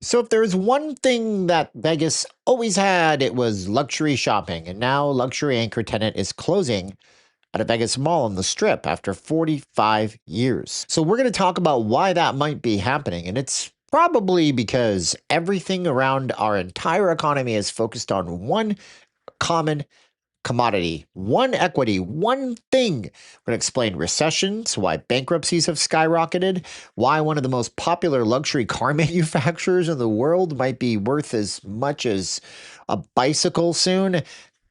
So if there's one thing that Vegas always had, it was luxury shopping. And now luxury anchor tenant is closing at a Vegas mall on the Strip after 45 years. So we're going to talk about why that might be happening. And it's probably because everything around our entire economy is focused on one common commodity, one equity, one thing. We're going to explain recessions, why bankruptcies have skyrocketed, why one of the most popular luxury car manufacturers in the world might be worth as much as a bicycle soon,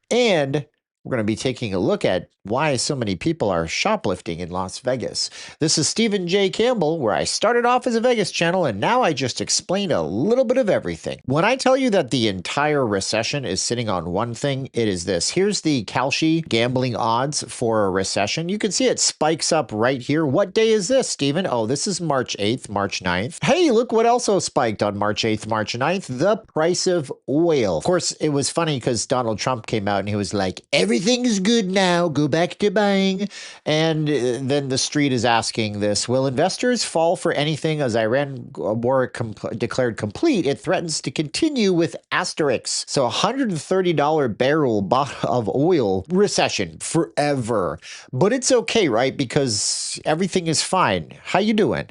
and we're going to be taking a look at why so many people are shoplifting in Las Vegas. This is Stephen J. Campbell, where I started off as a Vegas channel, and now I just explain a little bit of everything. When I tell you that the entire recession is sitting on one thing, it is this. Here's the Kalshi gambling odds for a recession. You can see it spikes up right here. What day is this, Stephen? Oh, this is March 8th, March 9th. Hey, look what also spiked on March 8th, March 9th. The price of oil. Of course, it was funny because Donald Trump came out and he was like, everything's good now. Go back to buying. And then the street is asking this, will investors fall for anything as Iran war declared complete? It threatens to continue with asterisks. So $130 barrel of oil recession forever. But it's okay, right? Because everything is fine. How you doing?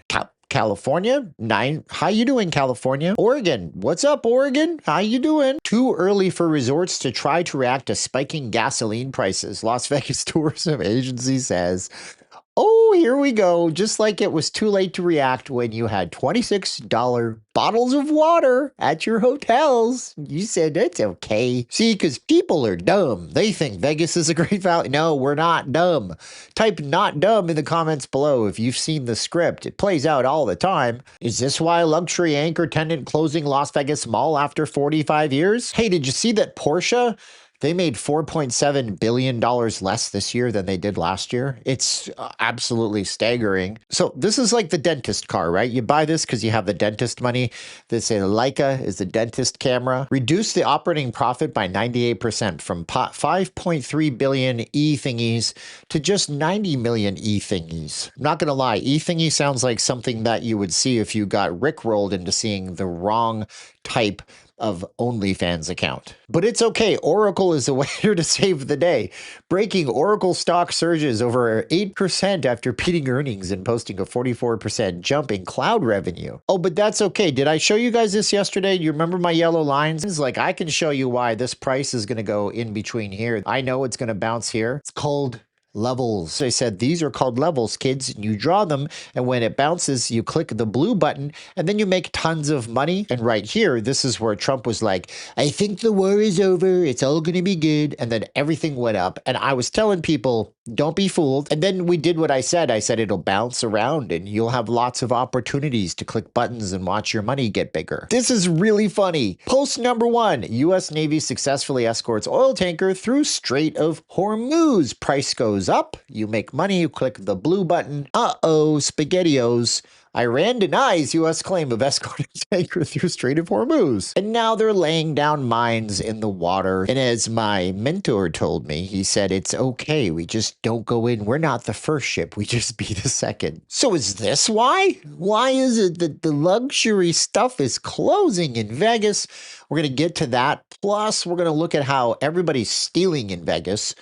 California, 9. How you doing, California? Oregon, what's up, Oregon? How you doing? Too early for resorts to try to react to spiking gasoline prices. Las Vegas Tourism Agency says, oh, here we go. Just like it was too late to react when you had $26 bottles of water at your hotels. You said it's okay. See, because people are dumb. They think Vegas is a great value. No, we're not dumb. Type not dumb in the comments below if you've seen the script. It plays out all the time. Is this why luxury anchor tenant closing Las Vegas Mall after 45 years? Hey, did you see that Porsche? They made $4.7 billion less this year than they did last year. It's absolutely staggering. So this is like the dentist car, right? You buy this because you have the dentist money. They say Leica is the dentist camera. Reduce the operating profit by 98% from 5.3 billion e-thingies to just 90 million e-thingies. I'm not going to lie, e-thingy sounds like something that you would see if you got rickrolled into seeing the wrong type of OnlyFans account. But it's okay. Oracle is the way to save the day. Breaking, Oracle stock surges over 8% after beating earnings and posting a 44% jump in cloud revenue. Oh, but that's okay. Did I show you guys this yesterday? You remember my yellow lines? It's like, I can show you why this price is going to go in between here. I know it's going to bounce here. It's called levels. They said these are called levels, kids. You draw them, and when it bounces, you click the blue button, and then you make tons of money. And right here, this is where Trump was like, I think the war is over. It's all going to be good. And then everything went up. And I was telling people, don't be fooled. And then we did what I said. I said it'll bounce around, and you'll have lots of opportunities to click buttons and watch your money get bigger. This is really funny. Post number 1, U.S. Navy successfully escorts oil tanker through Strait of Hormuz. Price goes up, you make money, you click the blue button. Uh-oh, SpaghettiOs. Iran denies U.S. claim of escorting tanker through Strait of Hormuz. And now they're laying down mines in the water. And as my mentor told me, he said, it's okay. We just don't go in. We're not the first ship. We just be the second. So is this why? Why is it that the luxury stuff is closing in Vegas? We're going to get to that. Plus, we're going to look at how everybody's stealing in Vegas.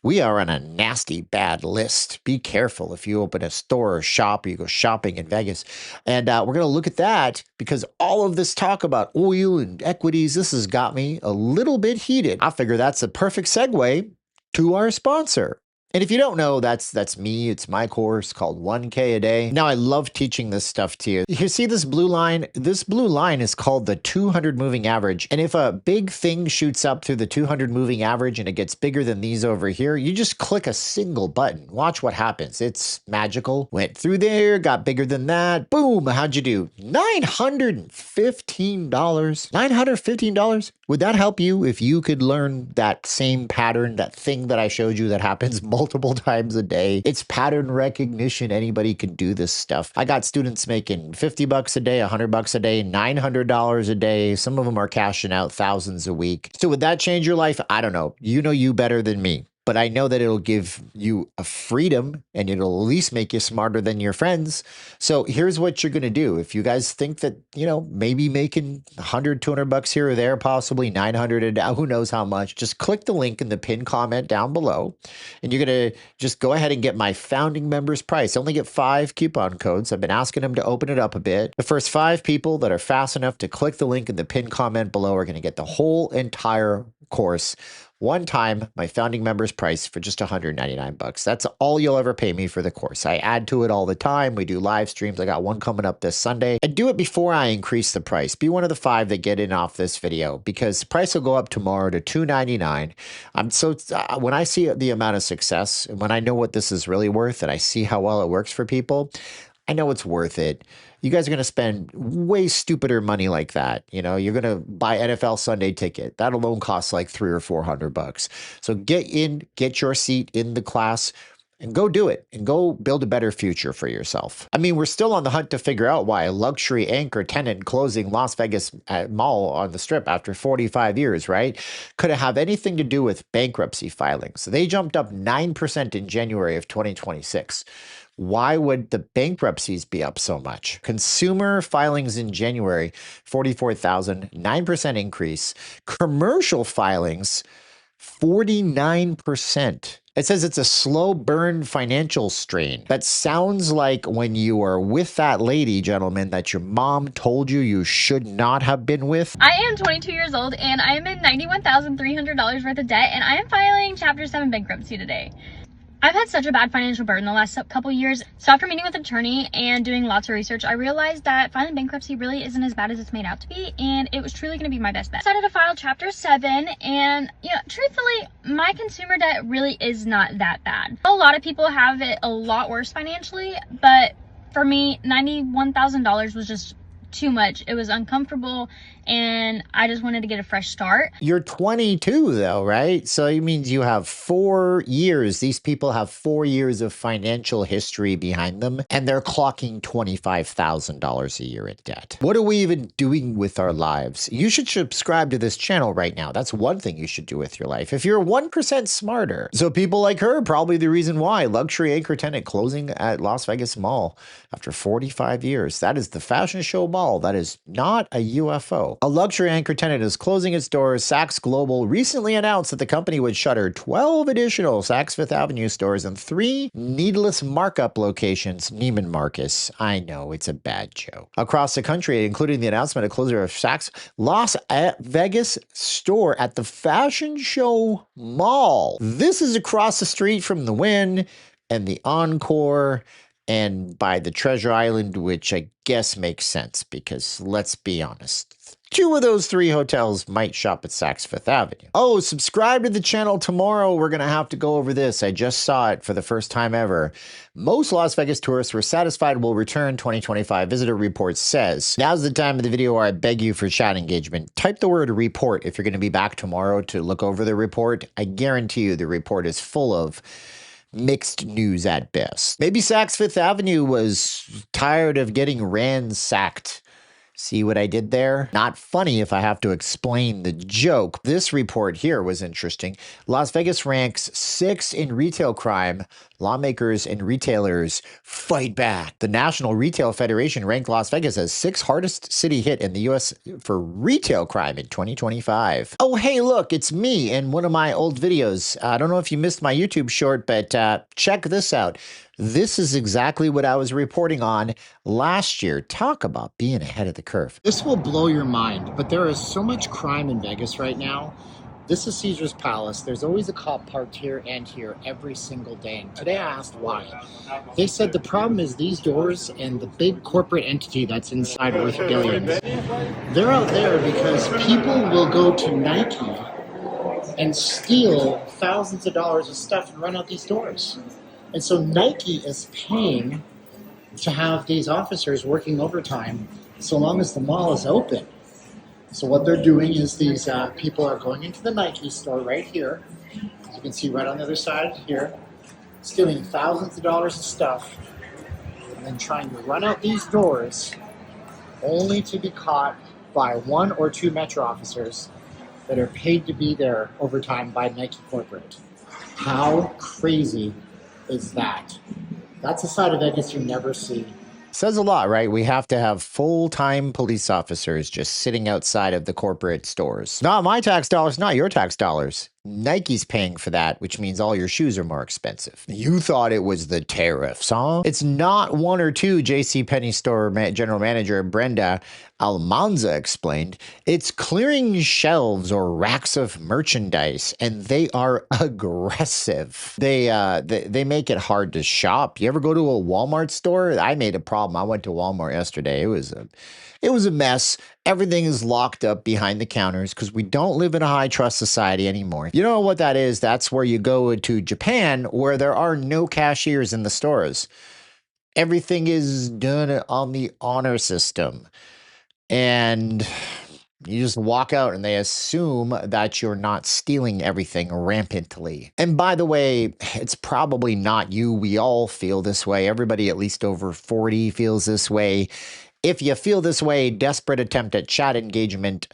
We are on a nasty, bad list. Be careful if you open a store or shop or you go shopping in Vegas. And we're going to look at that because all of this talk about oil and equities, this has got me a little bit heated. I figure that's a perfect segue to our sponsor. And if you don't know, that's me. It's my course called 1K a day. Now, I love teaching this stuff to you. You see this blue line? This blue line is called the 200 moving average. And if a big thing shoots up through the 200 moving average and it gets bigger than these over here, you just click a single button. Watch what happens. It's magical. Went through there, got bigger than that. Boom. How'd you do? $915. $915? Would that help you if you could learn that same pattern, that thing that I showed you that happens multiple times a day? It's pattern recognition. Anybody can do this stuff. I got students making $50 a day, $100 a day, $900 a day. Some of them are cashing out thousands a week. So would that change your life? I don't know. You know you better than me. but I know that it'll give you a freedom and it'll at least make you smarter than your friends. So here's what you're going to do. If you guys think that, maybe making 100, 200 bucks here or there, possibly 900, and who knows how much, just click the link in the pinned comment down below. And you're going to just go ahead and get my founding members price. I only get 5 coupon codes. I've been asking them to open it up a bit. The first 5 people that are fast enough to click the link in the pinned comment below are going to get the whole entire course one time, my founding members price for just 199 bucks. That's all you'll ever pay me for the course. I add to it all the time. We do live streams. I got one coming up this Sunday. I do it before I increase the price. Be one of the 5 that get in off this video, because the price will go up tomorrow to $299. When I see the amount of success and when I know what this is really worth and I see how well it works for people, I know it's worth it. You guys are going to spend way stupider money like that. You're going to buy NFL Sunday ticket. That alone costs like $300 or $400. So get in, get your seat in the class, and go do it and go build a better future for yourself. I mean, we're still on the hunt to figure out why a luxury anchor tenant closing Las Vegas mall on the Strip after 45 years, right? Could it have anything to do with bankruptcy filings? They jumped up 9% in January of 2026. Why would the bankruptcies be up so much? Consumer filings in January, 44,000, 9% increase. Commercial filings, 49%. It says it's a slow burn financial strain. That sounds like when you are with that lady, gentlemen, that your mom told you should not have been with. I am 22 years old and I am in $91,300 worth of debt, and I am filing Chapter 7 bankruptcy today. I've had such a bad financial burden the last couple years. So after meeting with an attorney and doing lots of research, I realized that filing bankruptcy really isn't as bad as it's made out to be, and it was truly going to be my best bet. I decided to file Chapter 7, and truthfully, my consumer debt really is not that bad. A lot of people have it a lot worse financially, but for me, $91,000 was just too much. It was uncomfortable, and I just wanted to get a fresh start. You're 22 though, right? So it means you have 4 years. These people have 4 years of financial history behind them, and they're clocking $25,000 a year in debt. What are we even doing with our lives? You should subscribe to this channel right now. That's one thing you should do with your life if you're 1% smarter. So people like her, probably the reason why luxury anchor tenant closing at Las Vegas Mall after 45 years. That is the fashion show mall. That is not a UFO. A luxury anchor tenant is closing its doors. Saks Global recently announced that the company would shutter 12 additional Saks Fifth Avenue stores and 3 needless markup locations. Neiman Marcus. I know, it's a bad joke. Across the country, including the announcement of closure of Saks Las Vegas store at the Fashion Show Mall. This is across the street from the Wynn and the Encore and by the Treasure Island, which I guess makes sense because let's be honest, 2 of those 3 hotels might shop at Saks Fifth Avenue. Oh, subscribe to the channel tomorrow. We're going to have to go over this. I just saw it for the first time ever. Most Las Vegas tourists were satisfied will return 2025 visitor report says. Now's the time of the video where I beg you for chat engagement. Type the word report if you're going to be back tomorrow to look over the report. I guarantee you the report is full of mixed news at best. Maybe Saks Fifth Avenue was tired of getting ransacked. See what I did there? Not funny if I have to explain the joke. This report here was interesting. Las Vegas ranks 6 in retail crime. Lawmakers and retailers fight back. The National Retail Federation ranked Las Vegas as 6th hardest city hit in the U.S. for retail crime in 2025. Oh, hey, look, it's me in one of my old videos. I don't know if you missed my YouTube short, but check this out. This is exactly what I was reporting on last year. Talk about being ahead of the curve. This will blow your mind, but there is so much crime in Vegas right now. This is Caesar's Palace. There's always a cop parked here and here every single day. And today I asked why. They said the problem is these doors and the big corporate entity that's inside worth billions. They're out there because people will go to Nike and steal thousands of dollars of stuff and run out these doors. And so Nike is paying to have these officers working overtime so long as the mall is open. So what they're doing is these people are going into the Nike store right here. As you can see right on the other side here, stealing thousands of dollars of stuff and then trying to run out these doors only to be caught by 1 or 2 Metro officers that are paid to be there overtime by Nike corporate. How crazy is that? That's a side of Vegas you never see. Says a lot, right? We have to have full-time police officers just sitting outside of the corporate stores. Not my tax dollars, not your tax dollars. Nike's paying for that, which means all your shoes are more expensive. You thought it was the tariffs, huh? It's not one or two, JCPenney store general manager Brenda Almanza explained. It's clearing shelves or racks of merchandise, and they are aggressive. They make it hard to shop. You ever go to a Walmart store? I made a problem. I went to Walmart yesterday. It was a mess. Everything is locked up behind the counters because we don't live in a high trust society anymore. You know what that is? That's where you go to Japan, where there are no cashiers in the stores. Everything is done on the honor system. And you just walk out and they assume that you're not stealing everything rampantly. And by the way, it's probably not you. We all feel this way. Everybody at least over 40 feels this way. If you feel this way, desperate attempt at chat engagement,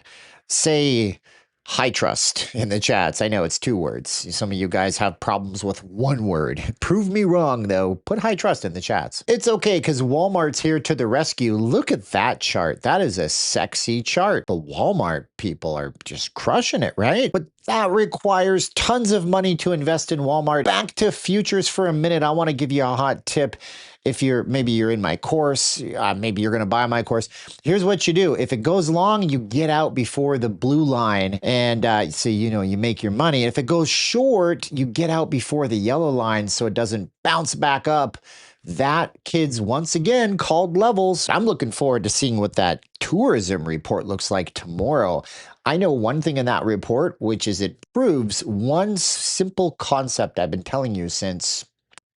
say high trust in the chats. I know it's 2 words. Some of you guys have problems with 1 word. Prove me wrong, though. Put high trust in the chats. It's okay, because Walmart's here to the rescue. Look at that chart. That is a sexy chart. The Walmart people are just crushing it, right? But that requires tons of money to invest in Walmart. Back to futures for a minute. I want to give you a hot tip. If maybe you're in my course, maybe you're going to buy my course. Here's what you do. If it goes long, you get out before the blue line and so, you make your money. If it goes short, you get out before the yellow line so it doesn't bounce back up. That, kids, once again, called levels. I'm looking forward to seeing what that tourism report looks like tomorrow. I know one thing in that report, which is it proves one simple concept I've been telling you since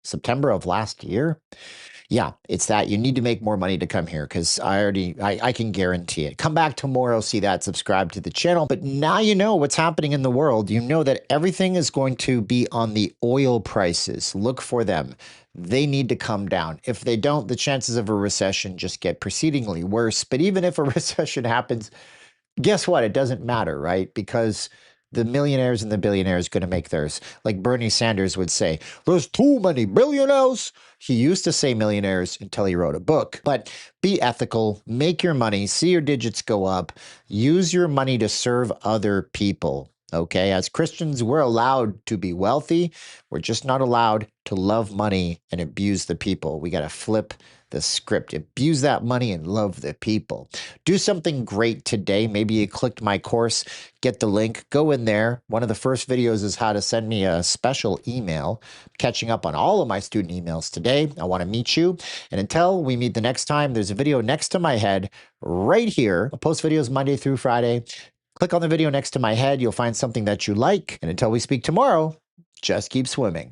September of last year. Yeah, it's that you need to make more money to come here because I can guarantee it. Come back tomorrow, see that, subscribe to the channel. But now you know what's happening in the world. You know that everything is going to be on the oil prices. Look for them. They need to come down. If they don't, the chances of a recession just get proceedingly worse. But even if a recession happens, guess what? It doesn't matter, right? Because the millionaires and the billionaires are going to make theirs. Like Bernie Sanders would say, there's too many billionaires. He used to say millionaires until he wrote a book. But be ethical, make your money, see your digits go up, use your money to serve other people. Okay, as Christians, we're allowed to be wealthy. We're just not allowed to love money and abuse the people. We got to flip the script. Abuse that money and love the people. Do something great today. Maybe you clicked my course, get the link, go in there. One of the first videos is how to send me a special email. Catching up on all of my student emails today. I want to meet you. And until we meet the next time, there's a video next to my head right here. I post videos Monday through Friday. Click on the video next to my head. You'll find something that you like. And until we speak tomorrow, just keep swimming.